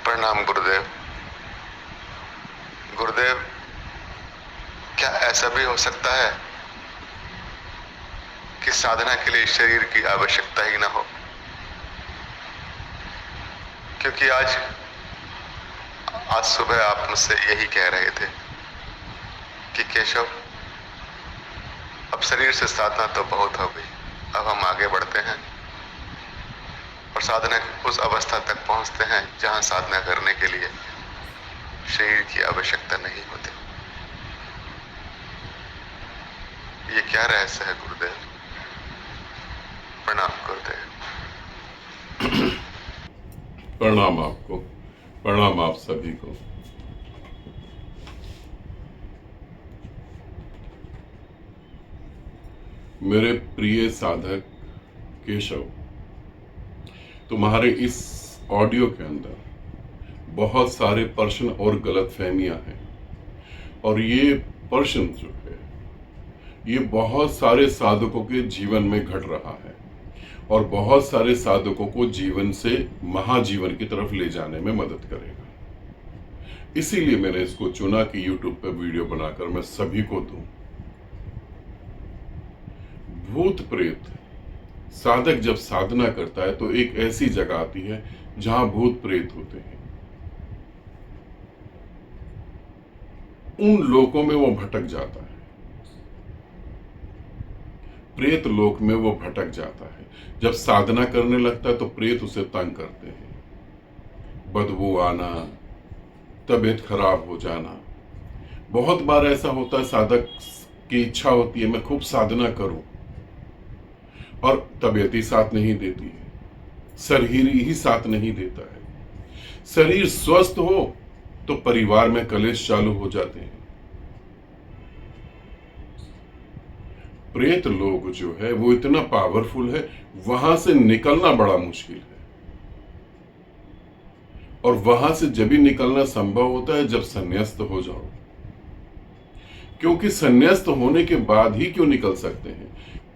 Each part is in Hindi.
प्रणाम गुरुदेव। गुरुदेव, क्या ऐसा भी हो सकता है कि साधना के लिए शरीर की आवश्यकता ही ना हो? क्योंकि आज सुबह आप मुझसे यही कह रहे थे कि केशव, अब शरीर से साधना तो बहुत हो गई, अब हम आगे बढ़ते हैं और साधना की उस अवस्था तक पहुंचते हैं जहां साधना करने के लिए शरीर की आवश्यकता नहीं होती। ये क्या रहस्य है गुरुदेव? प्रणाम गुरुदेव। प्रणाम आपको, प्रणाम आप सभी को। मेरे प्रिय साधक केशव, तुम्हारे इस ऑडियो के अंदर बहुत सारे प्रश्न और गलतफहमियां हैं और ये प्रश्न जो है ये बहुत सारे साधकों के जीवन में घट रहा है और बहुत सारे साधकों को जीवन से महाजीवन की तरफ ले जाने में मदद करेगा। इसीलिए मैंने इसको चुना कि YouTube पर वीडियो बनाकर मैं सभी को दूं। भूत प्रेत, साधक जब साधना करता है तो एक ऐसी जगह आती है जहां भूत प्रेत होते हैं। उन लोकों में वो भटक जाता है, प्रेत लोक में वो भटक जाता है। जब साधना करने लगता है तो प्रेत उसे तंग करते हैं, बदबू आना, तबीयत खराब हो जाना। बहुत बार ऐसा होता है, साधक की इच्छा होती है मैं खूब साधना करूं और तबीयत ही साथ नहीं देती है, शरीर ही साथ नहीं देता है। शरीर स्वस्थ हो तो परिवार में कलेश चालू हो जाते हैं। प्रेत लोग जो है वो इतना पावरफुल है, वहां से निकलना बड़ा मुश्किल है। और वहां से जब भी निकलना संभव होता है जब संन्यास्त हो जाओ। क्योंकि संन्यास्त होने के बाद ही क्यों निकल सकते हैं?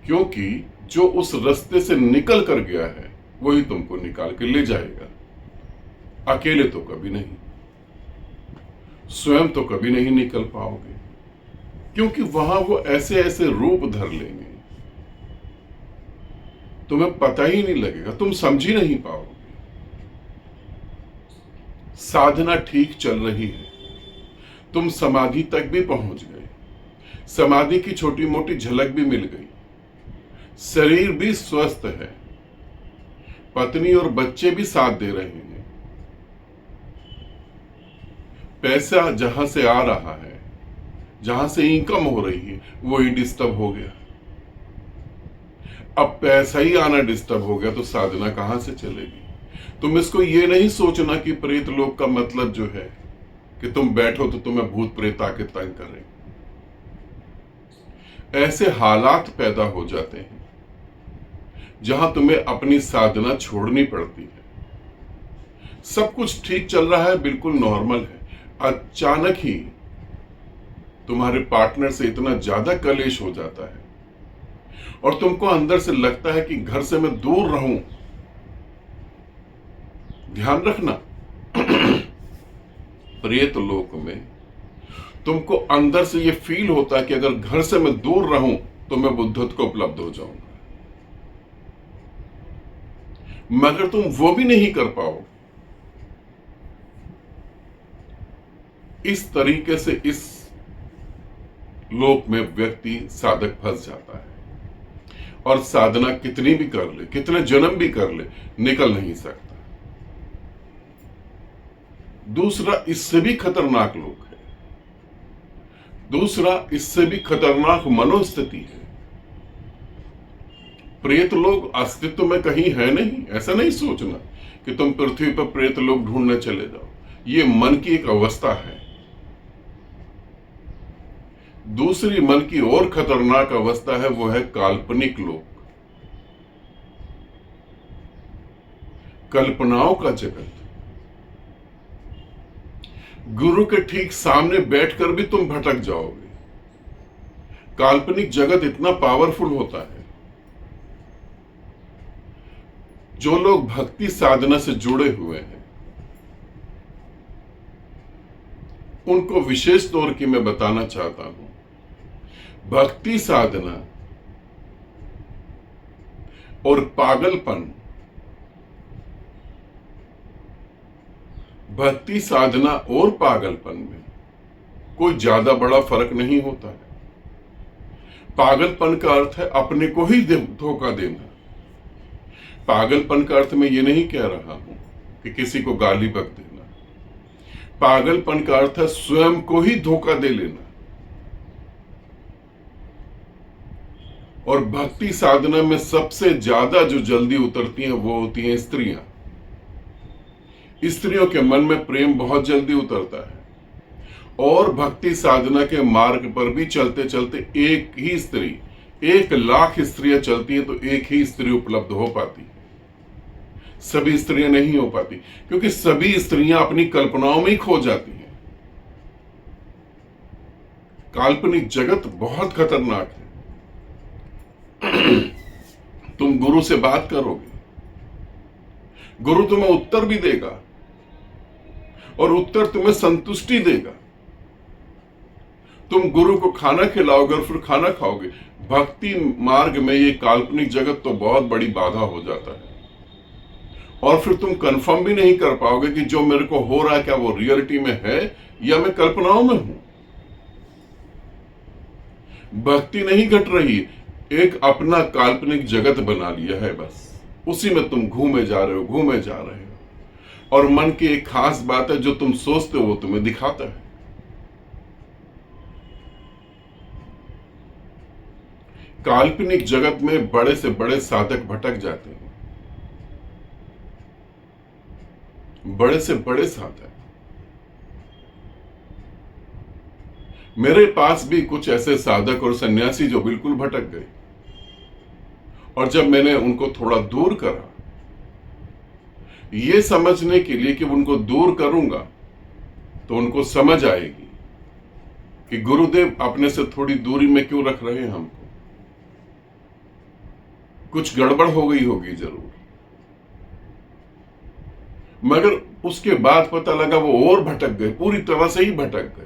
क्योंकि जो उस रास्ते से निकल कर गया है वही तुमको निकाल के ले जाएगा। अकेले तो कभी नहीं, स्वयं तो कभी नहीं निकल पाओगे, क्योंकि वहां वो ऐसे ऐसे रूप धर लेंगे तुम्हें पता ही नहीं लगेगा, तुम समझ ही नहीं पाओगे। साधना ठीक चल रही है, तुम समाधि तक भी पहुंच गए, समाधि की छोटी मोटी झलक भी मिल गई, शरीर भी स्वस्थ है, पत्नी और बच्चे भी साथ दे रहे हैं, पैसा जहां से आ रहा है, जहां से इनकम हो रही है, वही डिस्टर्ब हो गया। अब पैसा ही आना डिस्टर्ब हो गया तो साधना कहां से चलेगी? तुम इसको ये नहीं सोचना कि प्रेत लोक का मतलब जो है कि तुम बैठो तो तुम्हें भूत प्रेत आके तंग करें। ऐसे हालात पैदा हो जाते हैं जहां तुम्हें अपनी साधना छोड़नी पड़ती है। सब कुछ ठीक चल रहा है, बिल्कुल नॉर्मल है, अचानक ही तुम्हारे पार्टनर से इतना ज्यादा कलेश हो जाता है और तुमको अंदर से लगता है कि घर से मैं दूर रहूं। ध्यान रखना, प्रेत लोक में तुमको अंदर से यह फील होता है कि अगर घर से मैं दूर रहूं तो मैं बुद्धत्व को उपलब्ध हो जाऊंगा, मगर तुम वो भी नहीं कर पाओ। इस तरीके से इस लोक में व्यक्ति साधक फंस जाता है और साधना कितनी भी कर ले, कितने जन्म भी कर ले, निकल नहीं सकता। दूसरा इससे भी खतरनाक लोक है, दूसरा इससे भी खतरनाक मनोस्थिति है। प्रेत लोग अस्तित्व में कहीं है नहीं, ऐसा नहीं सोचना कि तुम पृथ्वी पर प्रेत लोग ढूंढने चले जाओ। ये मन की एक अवस्था है। दूसरी मन की और खतरनाक अवस्था है, वो है काल्पनिक लोक, कल्पनाओं का जगत। गुरु के ठीक सामने बैठकर भी तुम भटक जाओगे। काल्पनिक जगत इतना पावरफुल होता है। जो लोग भक्ति साधना से जुड़े हुए हैं उनको विशेष तौर की मैं बताना चाहता हूं। भक्ति साधना और पागलपन, भक्ति साधना और पागलपन में कोई ज्यादा बड़ा फर्क नहीं होता है। पागलपन का अर्थ है अपने को ही धोखा देना। पागलपन का अर्थ मैं ये नहीं कह रहा हूं कि किसी को गाली बक देना। पागलपन का अर्थ है स्वयं को ही धोखा दे लेना। और भक्ति साधना में सबसे ज्यादा जो जल्दी उतरती हैं वो होती हैं स्त्रियां। स्त्रियों के मन में प्रेम बहुत जल्दी उतरता है, और भक्ति साधना के मार्ग पर भी चलते चलते एक ही स्त्री, 1,00,000 स्त्रियां चलती हैं तो एक ही स्त्री उपलब्ध हो पाती है। सभी स्त्रियां नहीं हो पाती, क्योंकि सभी स्त्रियां अपनी कल्पनाओं में ही खो जाती हैं। काल्पनिक जगत बहुत खतरनाक है। तुम गुरु से बात करोगे, गुरु तुम्हें उत्तर भी देगा और उत्तर तुम्हें संतुष्टि देगा। तुम गुरु को खाना खिलाओगे और फिर खाना खाओगे। भक्ति मार्ग में ये काल्पनिक जगत तो बहुत बड़ी बाधा हो जाता है, और फिर तुम कंफर्म भी नहीं कर पाओगे कि जो मेरे को हो रहा है क्या वो रियलिटी में है या मैं कल्पनाओं में हूं। भक्ति नहीं घट रही, एक अपना काल्पनिक जगत बना लिया है, बस उसी में तुम घूमे जा रहे हो। और मन की एक खास बात है, जो तुम सोचते हो वो तुम्हें दिखाता है। काल्पनिक जगत में बड़े से बड़े साधक भटक जाते हैं, बड़े से बड़े साधक। मेरे पास भी कुछ ऐसे साधक और सन्यासी जो बिल्कुल भटक गए, और जब मैंने उनको थोड़ा दूर करा, ये समझने के लिए कि उनको दूर करूंगा तो उनको समझ आएगी कि गुरुदेव अपने से थोड़ी दूरी में क्यों रख रहे हैं हमको, कुछ गड़बड़ हो गई होगी जरूर। मगर उसके बाद पता लगा वो और भटक गए, पूरी तरह से ही भटक गए।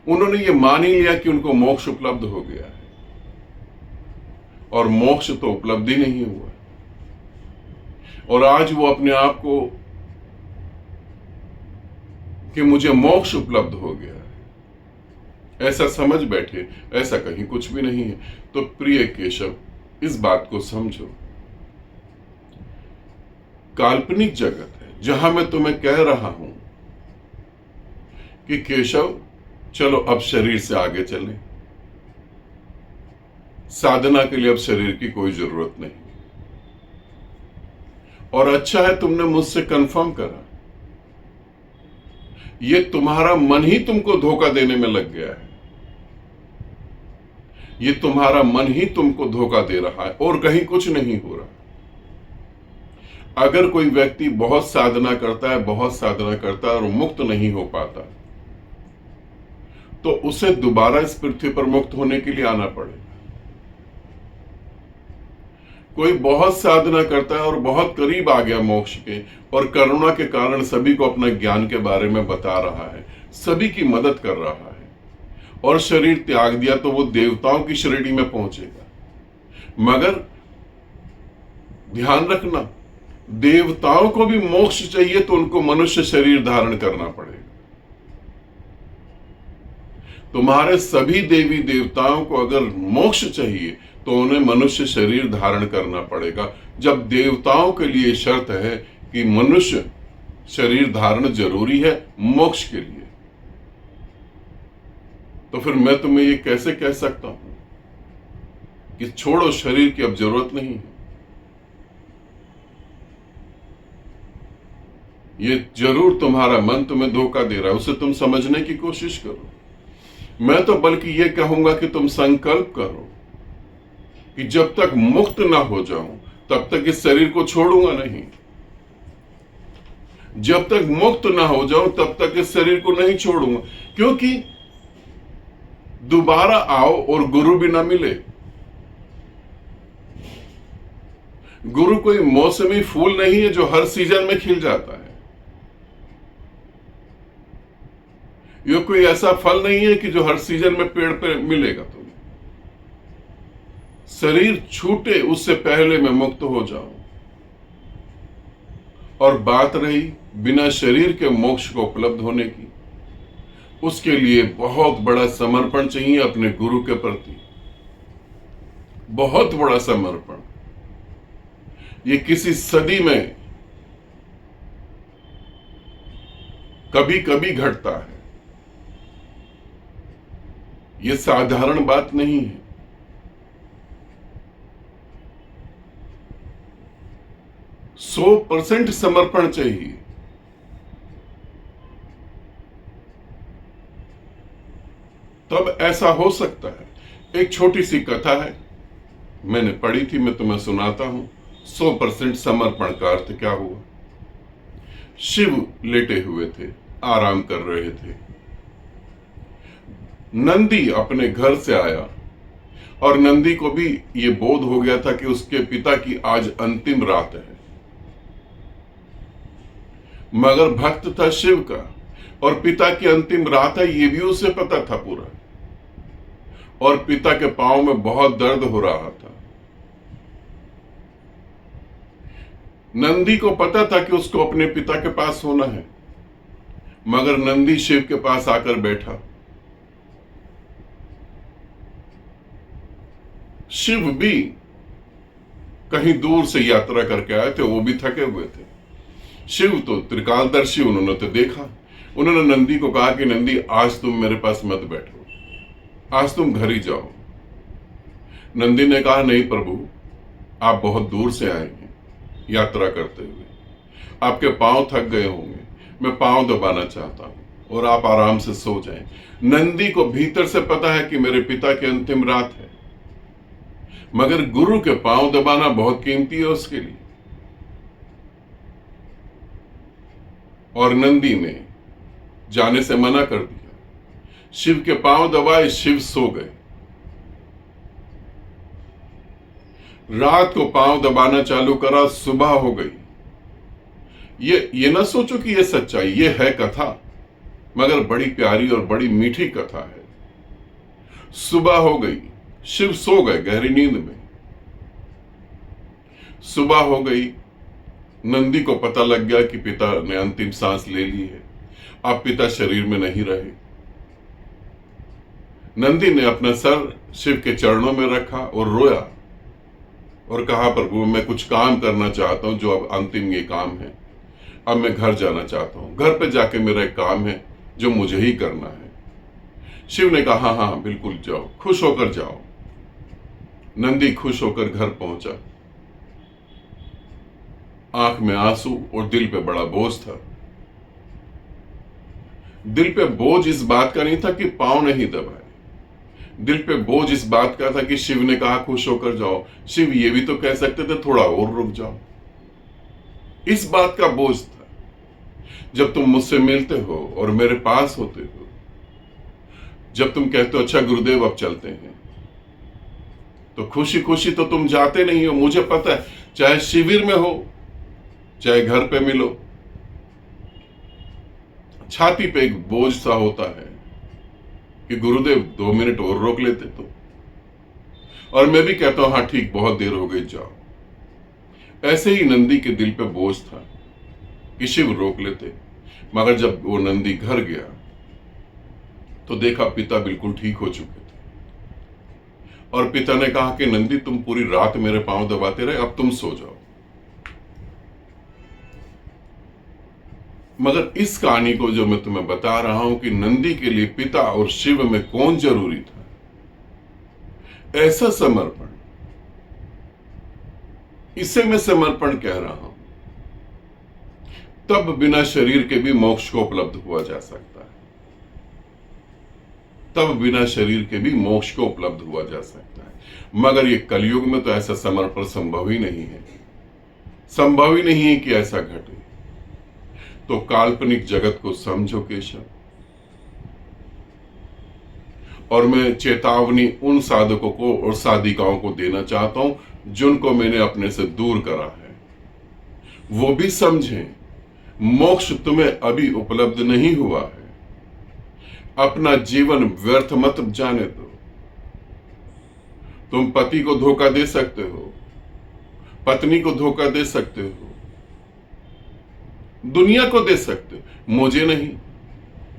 उन्होंने ये मान ही लिया कि उनको मोक्ष उपलब्ध हो गया है, और मोक्ष तो उपलब्धि नहीं हुआ। और आज वो अपने आप को कि मुझे मोक्ष उपलब्ध हो गया है ऐसा समझ बैठे, ऐसा कहीं कुछ भी नहीं है। तो प्रिय केशव, इस बात को समझो, काल्पनिक जगत है जहां मैं तुम्हें कह रहा हूं कि केशव चलो अब शरीर से आगे चलें। साधना के लिए अब शरीर की कोई जरूरत नहीं। और अच्छा है तुमने मुझसे कंफर्म करा। ये तुम्हारा मन ही तुमको धोखा देने में लग गया है। ये तुम्हारा मन ही तुमको धोखा दे रहा है, और कहीं कुछ नहीं हो रहा। अगर कोई व्यक्ति बहुत साधना करता है और मुक्त नहीं हो पाता, तो उसे दोबारा इस पृथ्वी पर मुक्त होने के लिए आना पड़ेगा। कोई बहुत साधना करता है और बहुत करीब आ गया मोक्ष के, और करुणा के कारण सभी को अपने ज्ञान के बारे में बता रहा है, सभी की मदद कर रहा है, और शरीर त्याग दिया तो वो देवताओं की श्रेणी में पहुंचेगा। मगर ध्यान रखना, देवताओं को भी मोक्ष चाहिए तो उनको मनुष्य शरीर धारण करना पड़ेगा। तुम्हारे सभी देवी देवताओं को अगर मोक्ष चाहिए तो उन्हें मनुष्य शरीर धारण करना पड़ेगा। जब देवताओं के लिए शर्त है कि मनुष्य शरीर धारण जरूरी है मोक्ष के लिए, तो फिर मैं तुम्हें ये कैसे कह सकता हूं कि छोड़ो, शरीर की अब जरूरत नहीं है। ये जरूर तुम्हारा मन तुम्हें धोखा दे रहा है, उसे तुम समझने की कोशिश करो। मैं तो बल्कि ये कहूंगा कि तुम संकल्प करो कि जब तक मुक्त ना हो जाऊं तब तक इस शरीर को छोड़ूंगा नहीं। जब तक मुक्त ना हो जाऊं तब तक इस शरीर को नहीं छोड़ूंगा, क्योंकि दोबारा आओ और गुरु भी ना मिले। गुरु कोई मौसमी फूल नहीं है जो हर सीजन में खिल जाता है। ये कोई ऐसा फल नहीं है कि जो हर सीजन में पेड़ पे मिलेगा तुम्हें। शरीर छूटे उससे पहले मैं मुक्त हो जाऊं। और बात रही बिना शरीर के मोक्ष को उपलब्ध होने की, उसके लिए बहुत बड़ा समर्पण चाहिए अपने गुरु के प्रति, बहुत बड़ा समर्पण। ये किसी सदी में कभी कभी घटता है, ये साधारण बात नहीं है। 100% समर्पण चाहिए। तब ऐसा हो सकता है। एक छोटी सी कथा है, मैंने पढ़ी थी, मैं तुम्हें सुनाता हूं। 100% समर्पण का अर्थ क्या हुआ। शिव लेटे हुए थे, आराम कर रहे थे। नंदी अपने घर से आया और नंदी को भी यह बोध हो गया था कि उसके पिता की आज अंतिम रात है। मगर भक्त था शिव का और पिता की अंतिम रात है ये भी उसे पता था पूरा। और पिता के पांव में बहुत दर्द हो रहा था। नंदी को पता था कि उसको अपने पिता के पास होना है, मगर नंदी शिव के पास आकर बैठा। शिव भी कहीं दूर से यात्रा करके आए थे, वो भी थके हुए थे। शिव तो त्रिकालदर्शी, उन्होंने तो देखा। उन्होंने नंदी को कहा कि नंदी आज तुम मेरे पास मत बैठो, आज तुम घर ही जाओ। नंदी ने कहा नहीं प्रभु, आप बहुत दूर से आए हैं यात्रा करते हुए, आपके पांव थक गए होंगे, मैं पांव दबाना चाहता हूं और आप आराम से सो जाएं। नंदी को भीतर से पता है कि मेरे पिता की अंतिम रात है, मगर गुरु के पांव दबाना बहुत कीमती है उसके लिए। और नंदी ने जाने से मना कर दिया। शिव के पांव दबाए, शिव सो गए। रात को पांव दबाना चालू करा, सुबह हो गई। ये ना सोचो कि ये सच्चाई, ये है कथा, मगर बड़ी प्यारी और बड़ी मीठी कथा है। सुबह हो गई, शिव सो गए गहरी नींद में। सुबह हो गई, नंदी को पता लग गया कि पिता ने अंतिम सांस ले ली है, अब पिता शरीर में नहीं रहे। नंदी ने अपना सर शिव के चरणों में रखा और रोया और कहा प्रभु मैं कुछ काम करना चाहता हूं, जो अब अंतिम ये काम है। अब मैं घर जाना चाहता हूं, घर पे जाके मेरा एक काम है जो मुझे ही करना है। शिव ने कहा हाँ हाँ बिल्कुल जाओ, खुश होकर जाओ। नंदी खुश होकर घर पहुंचा। आंख में आंसू और दिल पे बड़ा बोझ था। दिल पे बोझ इस बात का नहीं था कि पांव नहीं दबाए, दिल पे बोझ इस बात का था कि शिव ने कहा खुश होकर जाओ। शिव ये भी तो कह सकते थे थोड़ा और रुक जाओ। इस बात का बोझ था। जब तुम मुझसे मिलते हो और मेरे पास होते हो, जब तुम कहते हो अच्छा गुरुदेव अब चलते हैं, तो खुशी खुशी तो तुम जाते नहीं हो। मुझे पता है, चाहे शिविर में हो चाहे घर पे मिलो, छाती पे एक बोझ सा होता है कि गुरुदेव 2 मिनट और रोक लेते तो। और मैं भी कहता हूं हाँ ठीक, बहुत देर हो गई, जाओ। ऐसे ही नंदी के दिल पे बोझ था कि शिव रोक लेते, मगर जब वो नंदी घर गया तो देखा पिता बिल्कुल ठीक हो चुके थे। और पिता ने कहा कि नंदी तुम पूरी रात मेरे पांव दबाते रहे, अब तुम सो जाओ। मगर इस कहानी को जो मैं तुम्हें बता रहा हूं कि नंदी के लिए पिता और शिव में कौन जरूरी था, ऐसा समर्पण, इसे मैं समर्पण कह रहा हूं। तब बिना शरीर के भी मोक्ष को उपलब्ध हुआ जा सकता है। तब बिना शरीर के भी मोक्ष को उपलब्ध हुआ जा सकता है। मगर ये कलयुग में तो ऐसा समर्पण संभव ही नहीं है। संभव ही नहीं है कि ऐसा घटे। तो काल्पनिक जगत को समझो केशव। और मैं चेतावनी उन साधकों को और साधिकाओं को देना चाहता हूं जिनको मैंने अपने से दूर करा है। वो भी समझें, मोक्ष तुम्हें अभी उपलब्ध नहीं हुआ है। अपना जीवन व्यर्थ मत जाने दो। तुम पति को धोखा दे सकते हो, पत्नी को धोखा दे सकते हो, दुनिया को दे सकते हो, मुझे नहीं।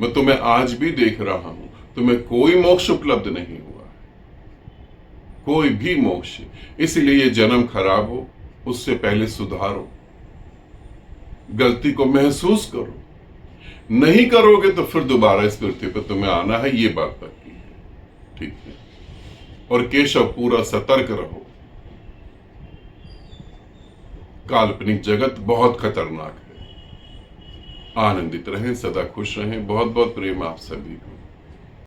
मैं तुम्हें आज भी देख रहा हूं, तुम्हें कोई मोक्ष उपलब्ध नहीं हुआ है, कोई भी मोक्ष। इसलिए ये जन्म खराब हो उससे पहले सुधारो, गलती को महसूस करो। नहीं करोगे तो फिर दोबारा इस पृथ्वी पर तुम्हें आना है, ये बात पक्की है, ठीक है। और केशव पूरा सतर्क रहो, काल्पनिक जगत बहुत खतरनाक है। आनंदित रहें, सदा खुश रहें। बहुत बहुत प्रेम आप सभी को।